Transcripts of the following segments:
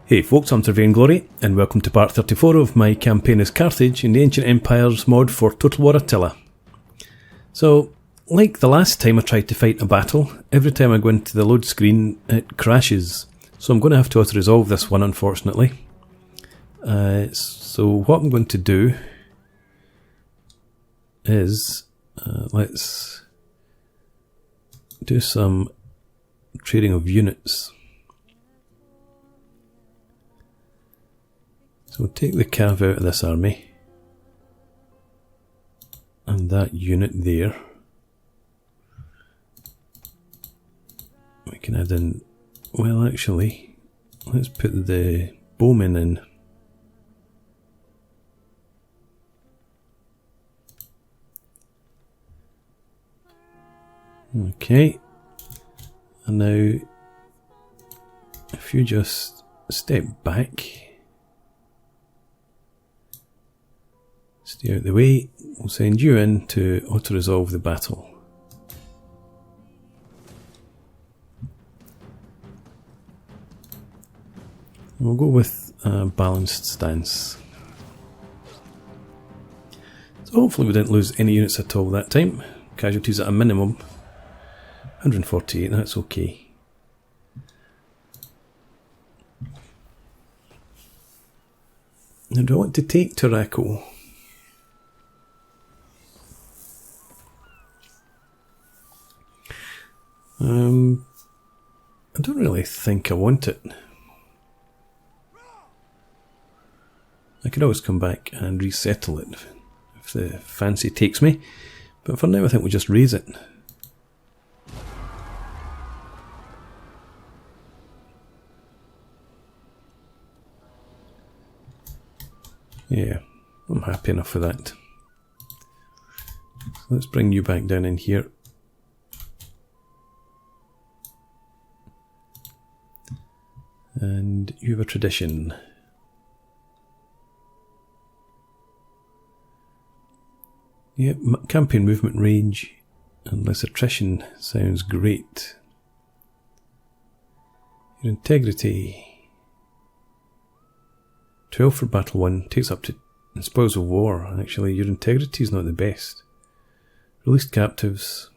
Hey folks, I'm Surveying Glory, and welcome to part 34 of my campaign as Carthage in the Ancient Empires mod for Total War Attila. So, like the last time I tried to fight a battle, every time I go into the load screen it crashes. So I'm going to have to auto-resolve this one, unfortunately. So what I'm going to do is, let's do some trading of units. So we'll take the cav out of this army, and that unit there. We can add in, well actually, let's put the bowmen in. Okay, and now if you just step back, stay out of the way, we'll send you in to auto-resolve the battle. We'll go with a balanced stance. So hopefully we didn't lose any units at all that time. Casualties at a minimum. 148, that's okay. Now do I want to take Tarraco? I don't really think I want it. I could always come back and resettle it if the fancy takes me, but for now I think we'll just raise it. Yeah, I'm happy enough with that. So let's bring you back down in here. And you have a tradition. Yep, campaign movement range and less attrition sounds great. Your integrity. 12 for battle 1, takes up to spoils of war. Actually, your integrity is not the best. Released captives.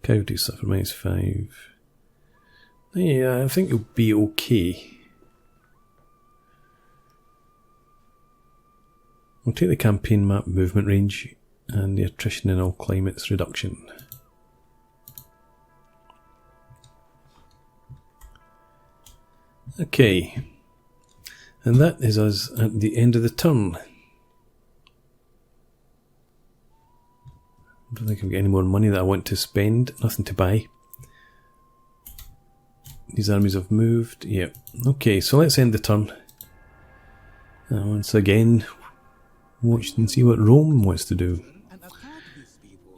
Casualties suffer -5. Yeah, I think you'll be okay. We'll take the campaign map movement range and the attrition in all climates reduction. Okay, and that is us at the end of the turn. I don't think I've got any more money that I want to spend, nothing to buy. These armies have moved, yep. Okay, so let's end the turn. Once again, watch and see what Rome wants to do.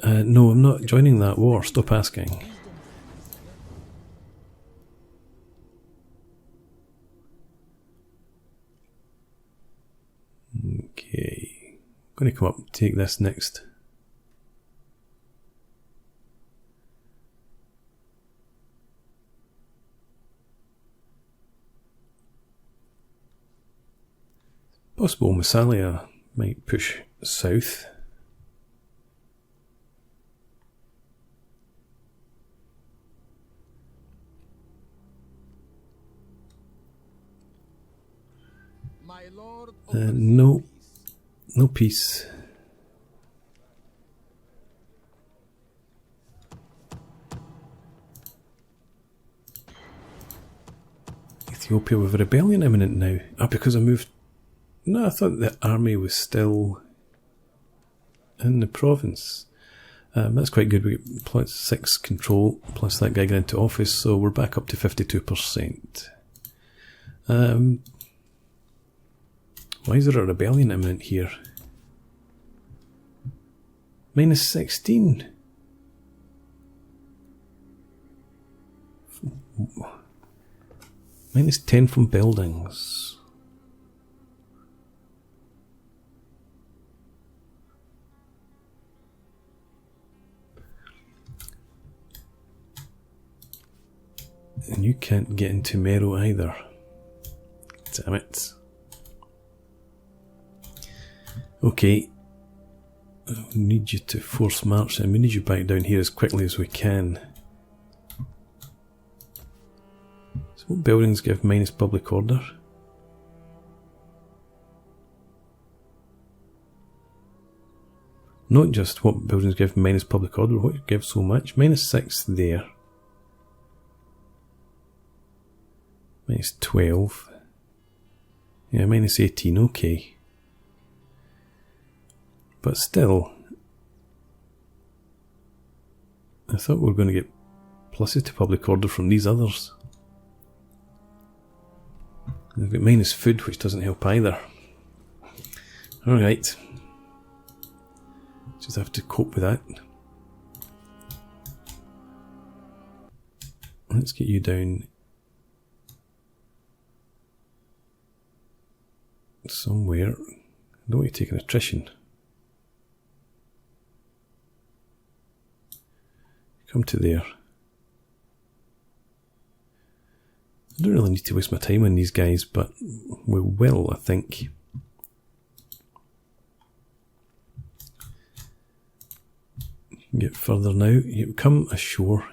No, I'm not joining that war, stop asking. Okay, I'm going to come up and take this next. Possible Massalia might push south. No peace. Ethiopia with a rebellion imminent now. Because I moved. No, I thought the army was still in the province. That's quite good. We get +6 control, plus that guy got into office, so we're back up to 52%. Why is there a rebellion imminent here? -16. -10 from buildings. And you can't get into Mero either. Damn it. Okay. We need you to force march and we need you back down here as quickly as we can. So what buildings give minus public order? Not just what buildings give minus public order, what gives so much? -6 there. -12. Yeah, -18, okay. But still, I thought we were going to get pluses to public order from these others. They've got minus food, which doesn't help either. Alright. Just have to cope with that. Let's get you down somewhere. I don't want you to take an attrition. Come to there. I don't really need to waste my time on these guys, but we will, I think. Get further now. You come ashore,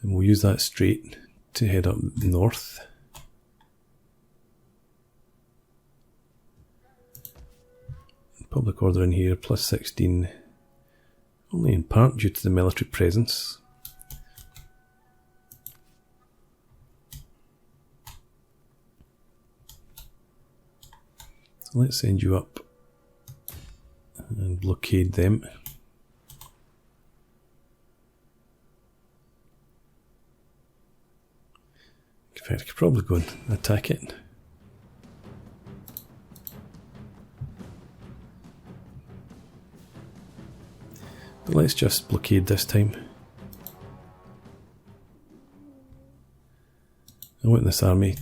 and we'll use that straight to head up north. Public order in here, +16, only in part due to the military presence. So let's send you up and blockade them. In fact, I could probably go and attack it. But let's just blockade this time. I want this army,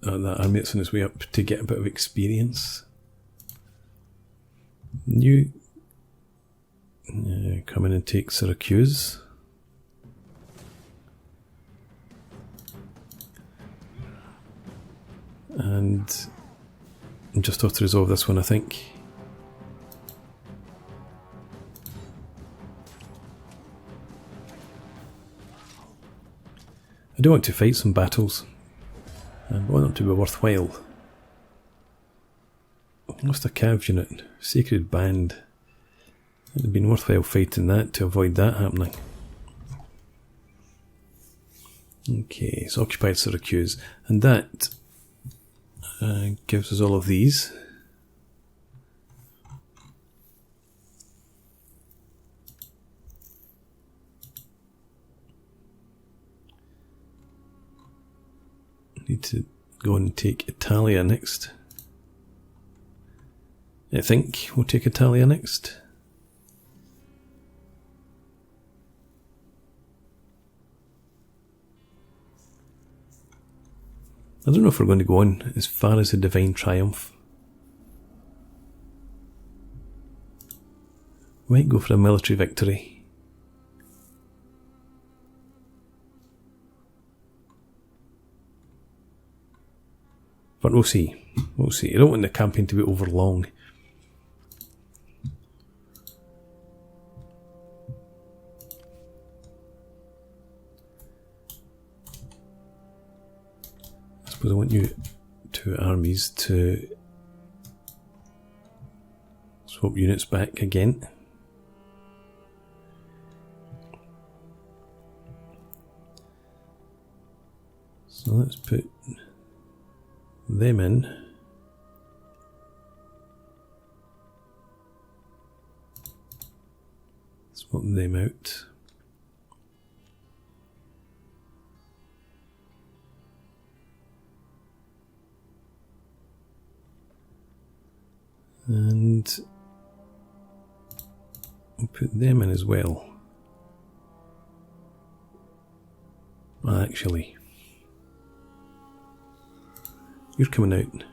that army that's on its way up, to get a bit of experience. You come in and take Syracuse. And just have to resolve this one, I think. I do want to fight some battles, and I want them to be worthwhile. Lost a Cav unit, Sacred Band. It would have been worthwhile fighting that to avoid that happening. Okay, so occupied Syracuse, and that gives us all of these. Need to go and take Italia next. I think we'll take Italia next. I don't know if we're going to go on as far as the Divine Triumph. We might go for a military victory. But we'll see. We'll see. I don't want the campaign to be over long. I suppose I want you two armies to swap units back again. So let's put them in. Swap them out. And we'll put them in as well. Actually, you're coming out.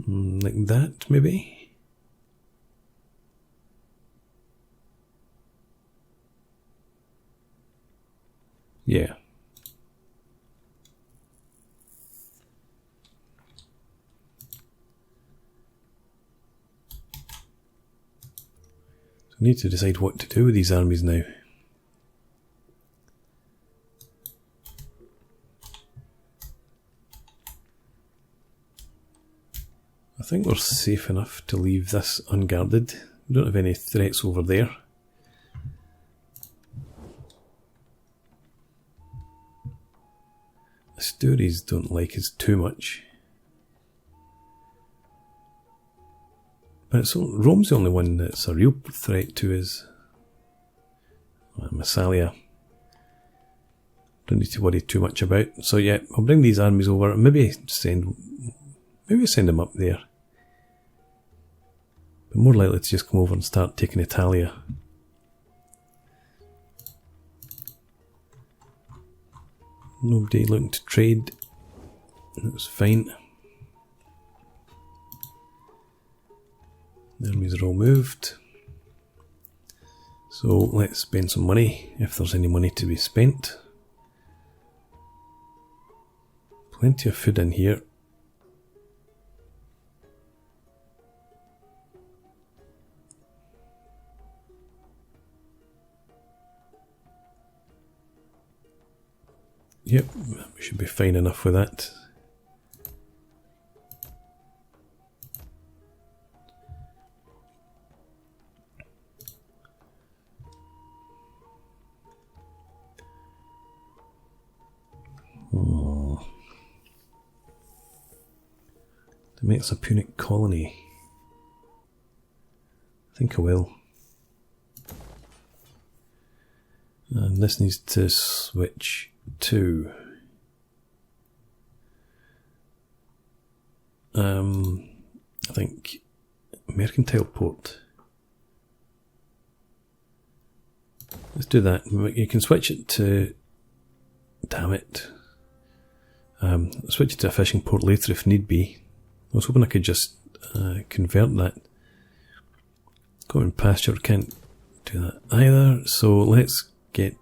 Like that, maybe? Yeah. So we need to decide what to do with these armies now. I think we're safe enough to leave this unguarded. We don't have any threats over there. The stories don't like us too much. But Rome's the only one that's a real threat to us. Massalia. Don't need to worry too much about. So yeah, I'll bring these armies over and maybe send them up there. But more likely to just come over and start taking Italia. Nobody looking to trade. That's fine. The armies are all moved. So let's spend some money, if there's any money to be spent. Plenty of food in here. Yep, we should be fine enough with that. Oh. To make us a Punic colony. I think I will. And this needs to switch to I think mercantile port. Let's do that. You can switch it to, damn it, switch it to a fishing port later if need be. I was hoping I could just convert that. Going pasture, can't do that either, so let's get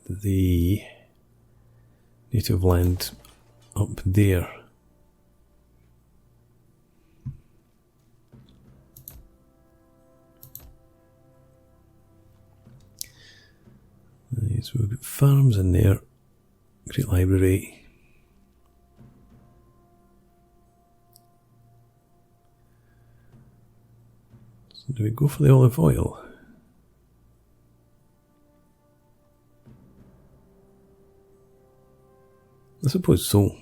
the native land up there. So we've got farms in there, great library. So do we go for the olive oil? I suppose so.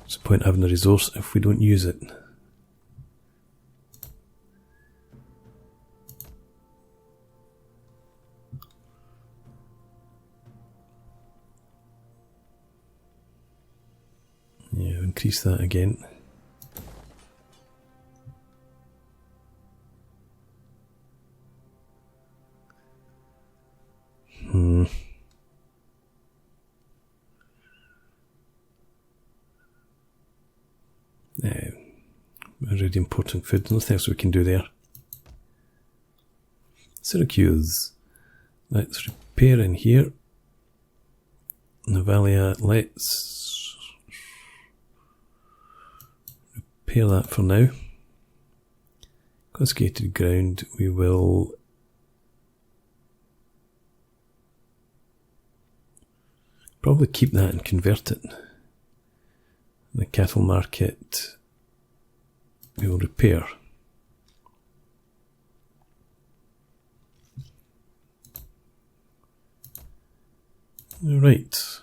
What's the point of having a resource if we don't use it? Yeah, increase that again. Really important food. Nothing else we can do there. Syracuse. Let's repair in here. Navalia, let's repair that for now. Confiscated ground, we will probably keep that and convert it. The cattle market we will repair. Right.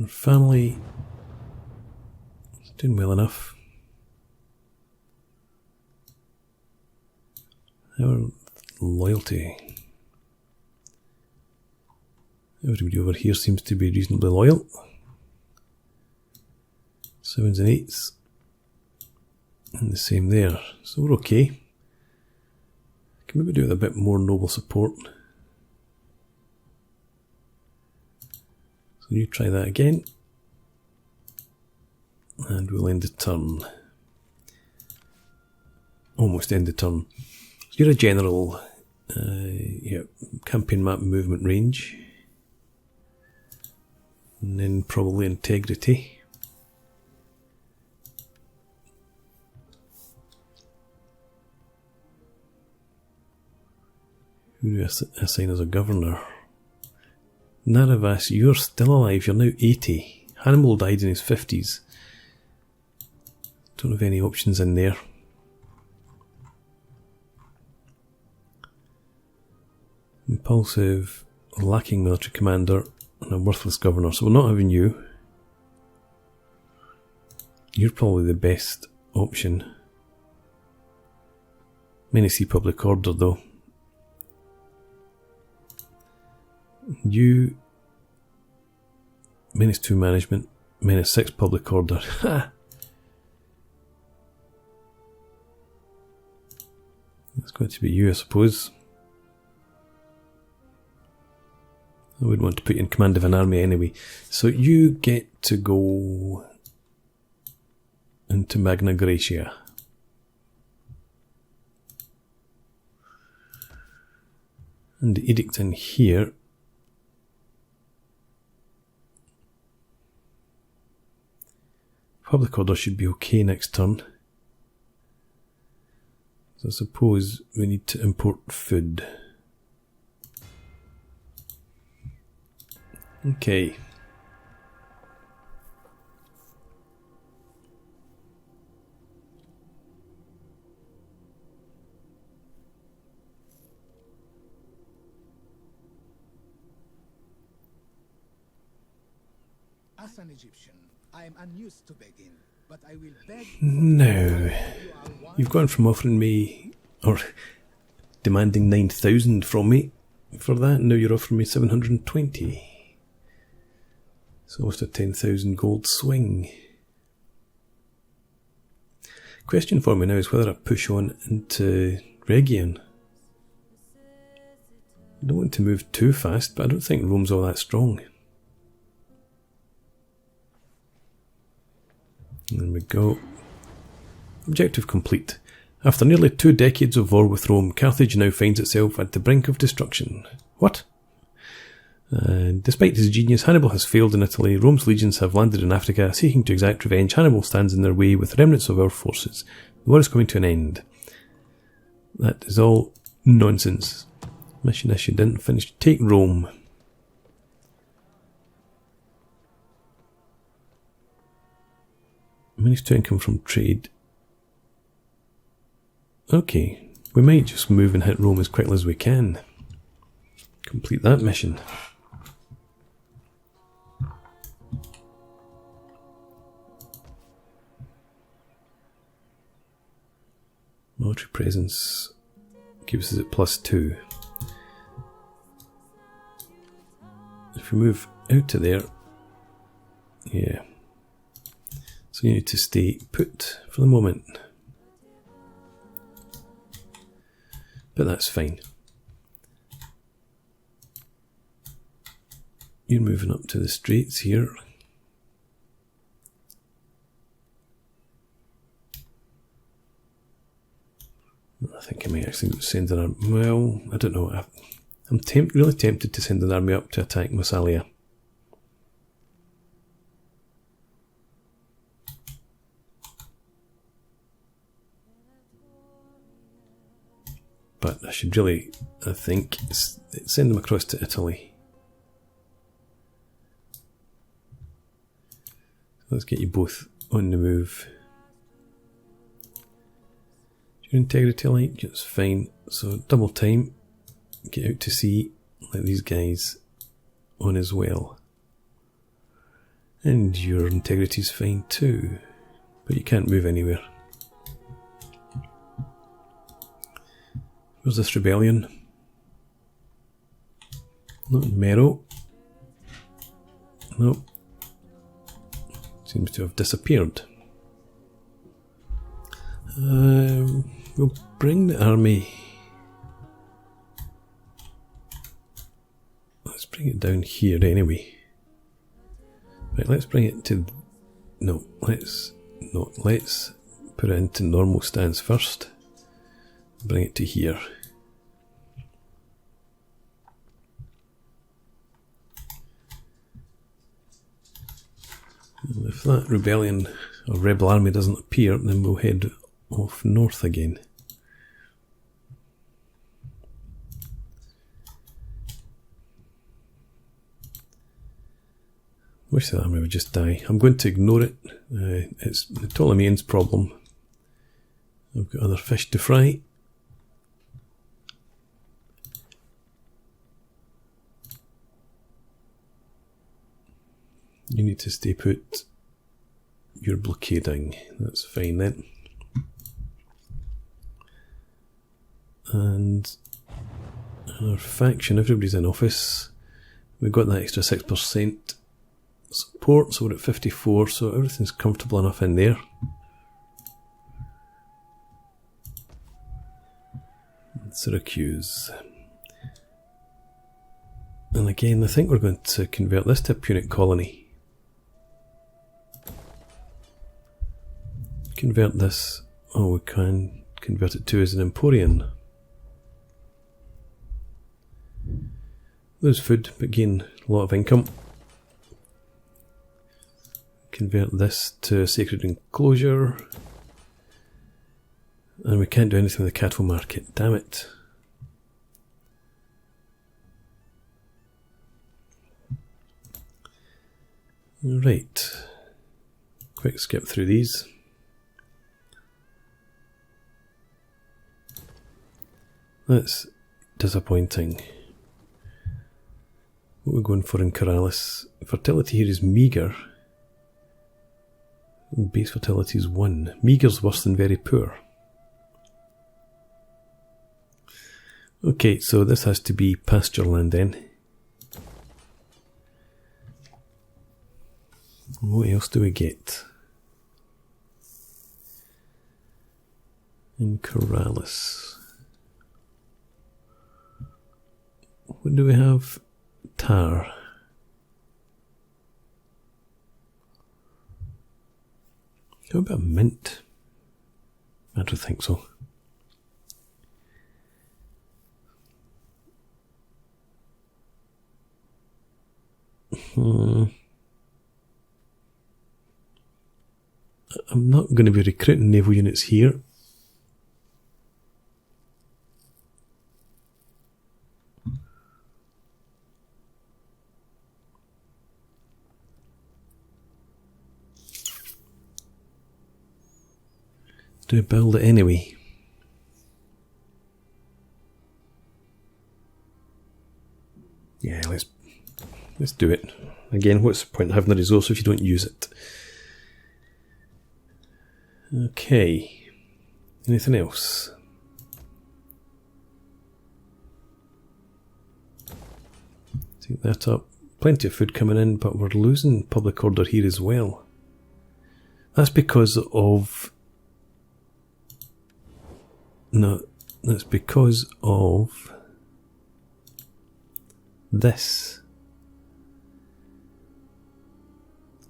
Our family is doing well enough. Our loyalty. Everybody over here seems to be reasonably loyal. 7s and 8s. And the same there. So we're okay. Can maybe do with a bit more noble support. So you try that again. And we'll end the turn. Almost end the turn. So you're a general campaign map movement range. And then probably integrity. Who do I assign as a governor? Naravas, you're still alive. You're now 80. Hannibal died in his 50s. Don't have any options in there. Impulsive, lacking military commander, and a worthless governor. So we're not having you. You're probably the best option. Menace public order though. You Menace 2 management, Menace 6 public order. Ha! It's going to be you, I suppose. I wouldn't want to put you in command of an army anyway. So you get to go into Magna Graecia. And the edict in here. Public order should be okay next turn. So I suppose we need to import food. Okay. As an Egyptian, I am unused to begging, but I will beg. Now, you've gone from offering me, or demanding 9,000 from me for that, now you're offering me 720. So almost a 10,000 gold swing. Question for me now is whether I push on into Rhegion. I don't want to move too fast, but I don't think Rome's all that strong. There we go. Objective complete. After nearly 2 decades of war with Rome, Carthage now finds itself at the brink of destruction. What? Despite his genius, Hannibal has failed in Italy. Rome's legions have landed in Africa, seeking to exact revenge. Hannibal stands in their way with remnants of our forces. The war is coming to an end. That is all nonsense. Mission issue didn't finish. Take Rome. Managed to income from trade. Okay, we might just move and hit Rome as quickly as we can. Complete that mission. Military presence gives us at +2. If we move out to there, yeah. So you need to stay put for the moment. But that's fine. You're moving up to the straits here. I think I might actually send an army. Well, I don't know. I'm really tempted to send an army up to attack Massalia. But I should really, I think, send them across to Italy. Let's get you both on the move. Your integrity light, it's fine. So double time, get out to sea, let these guys on as well. And your integrity's fine too, but you can't move anywhere. Where's this rebellion? Not in Mero. Nope. Seems to have disappeared. We'll bring the army. Let's bring it down here anyway. Right, let's bring it to... No, let's put it into normal stance first. Bring it to here. And if that rebellion or rebel army doesn't appear, then we'll head off north again. Wish that army would just die. I'm going to ignore it. It's the Ptolemaians' problem. I've got other fish to fry. You need to stay put. You're blockading. That's fine then. And our faction, everybody's in office. We've got that extra 6% support, so we're at 54, so everything's comfortable enough in there. Syracuse. And again, I think we're going to convert this to a Punic colony. Convert this. Oh, we can convert it to as an Emporian. Lose food, but gain a lot of income. Convert this to a sacred enclosure. And we can't do anything with the cattle market, damn it. Right. Quick skip through these. That's disappointing. What are we going for in Corrales? Fertility here is meagre. Base fertility is 1. Meagre's worse than very poor. Okay, so this has to be pasture land then. What else do we get? In Corrales. What do we have? Tar. How about mint? I don't think so. I'm not going to be recruiting naval units here. Do we build it anyway? Yeah, let's do it. Again, what's the point of having the resource if you don't use it? Okay. Anything else? Take that up. Plenty of food coming in, but we're losing public order here as well. That's because of... No, that's because of this.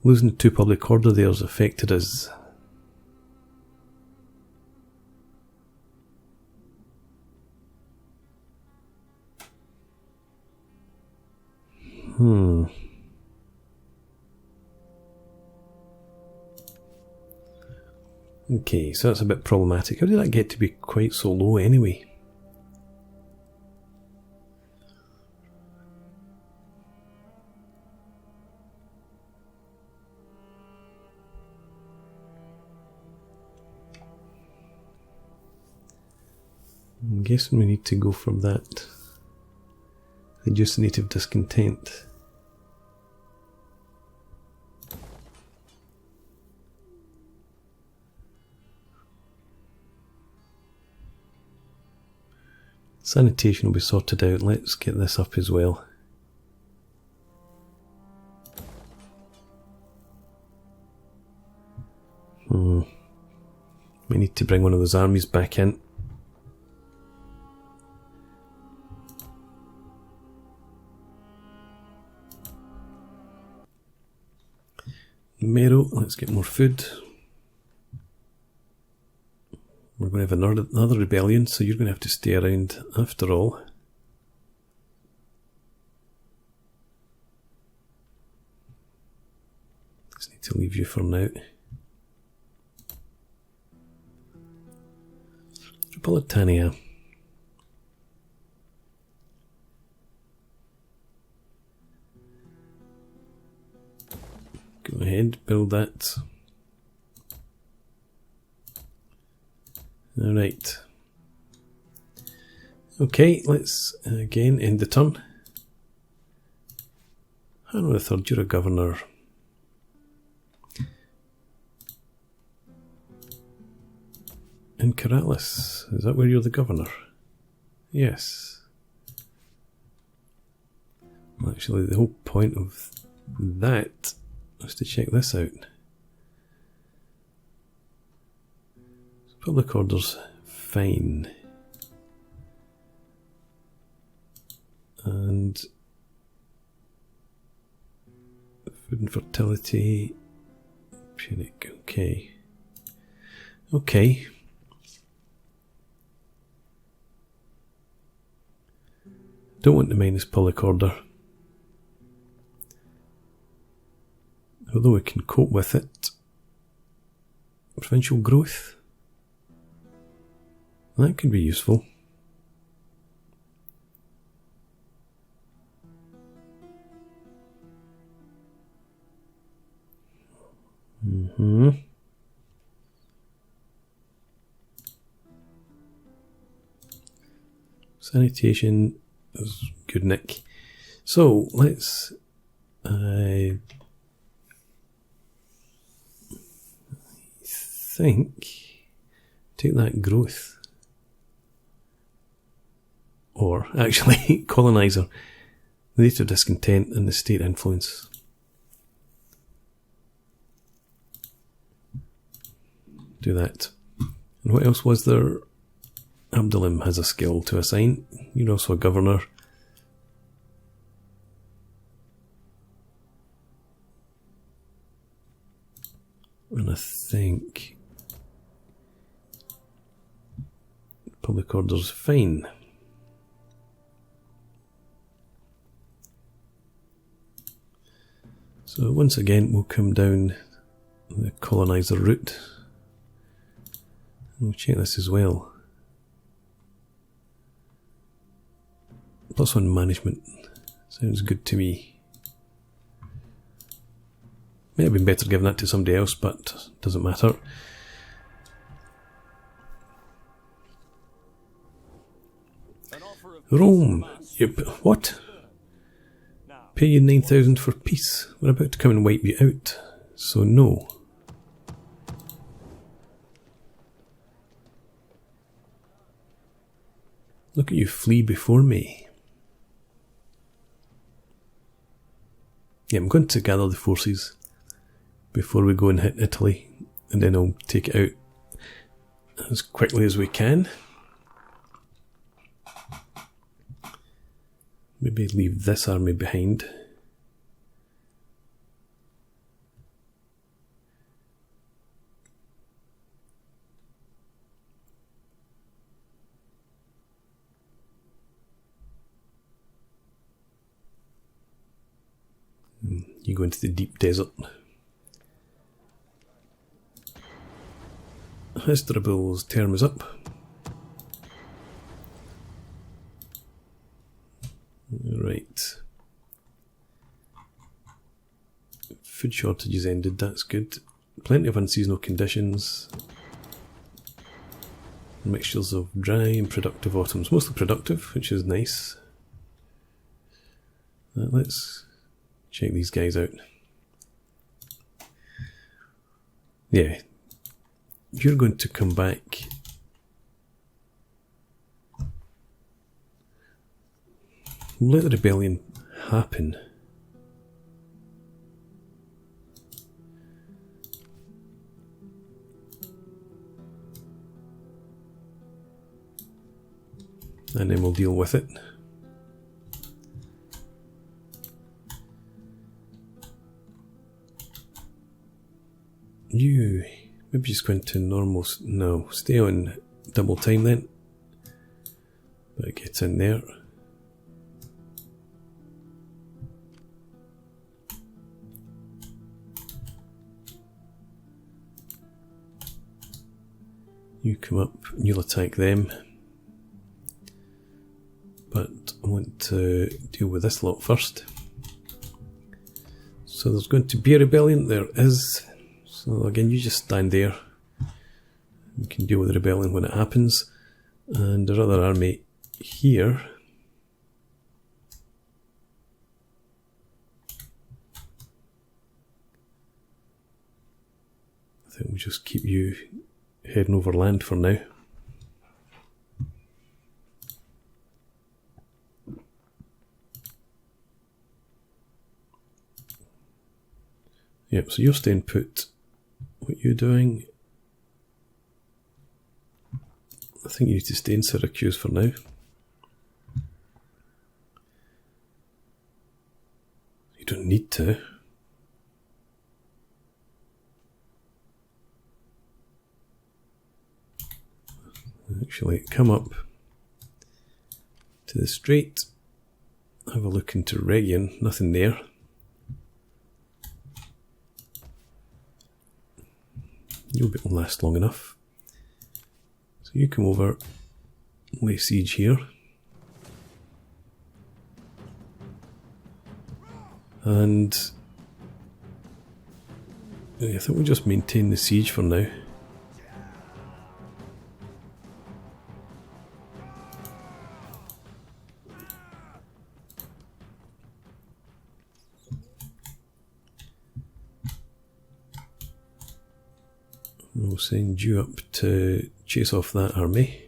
Losing 2 public order there has affected us. Okay, so that's a bit problematic. How did that get to be quite so low anyway? I'm guessing we need to go from that. Reduce native discontent. Sanitation will be sorted out. Let's get this up as well. We need to bring one of those armies back in. Mero, let's get more food. We're going to have another rebellion, so you're going to have to stay around after all. Just need to leave you for now. Tripolitania. Go ahead, build that. Alright. Okay, let's again end the turn. Hanno III, you're a governor. In Mirillis, is that where you're the governor? Yes. Actually, the whole point of that was to check this out. Public order's fine. And food and fertility, Punic, okay. Okay. Don't want to minus public order. Although we can cope with it. Provincial growth. That could be useful. Sanitation is good, Nick. So let's think take that growth, or actually colonizer, the native discontent and the state influence. Do that. And what else was there? Abdalim has a skill to assign. You're also a governor. And I think public order's fine. So once again we'll come down the colonizer route. We'll check this as well. +1 management. Sounds good to me. May have been better giving that to somebody else, but doesn't matter. Rome. Yep. What? Pay you 9,000 for peace. We're about to come and wipe you out. So no. Look at you flee before me. Yeah, I'm going to gather the forces before we go and hit Italy, and then I'll take it out as quickly as we can. Maybe leave this army behind. You go into the deep desert. Hasdrubal's term is up. Right. Food shortages ended, that's good. Plenty of unseasonal conditions. Mixtures of dry and productive autumns. Mostly productive, which is nice. Let's check these guys out. Yeah. You're going to come back. Let the rebellion happen. And then we'll deal with it. you maybe just go into normal, no, stay on double time then. But get in there. You come up, you'll attack them. But I want to deal with this lot first. So there's going to be a rebellion, there is. So again, you just stand there. You can deal with the rebellion when it happens. And there's other army here. I think we'll just keep you heading over land for now. Yep, so you're staying put. What you're doing, I think you need to stay in Syracuse for now. You don't need to. Actually, come up to the strait, have a look into Rhegion, nothing there. You'll last long enough. So you come over, lay siege here. And I think we'll just maintain the siege for now. We'll send you up to chase off that army.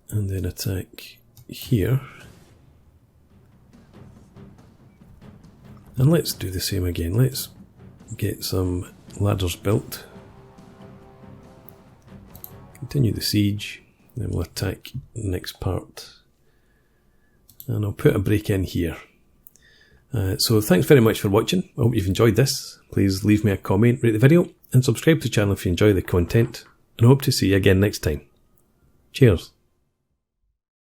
And then attack here. And let's do the same again. Let's get some ladders built. Continue the siege. Then we'll attack the next part. And I'll put a break in here. So thanks very much for watching. I hope you've enjoyed this. Please leave me a comment, rate the video, and subscribe to the channel if you enjoy the content. And I hope to see you again next time. Cheers.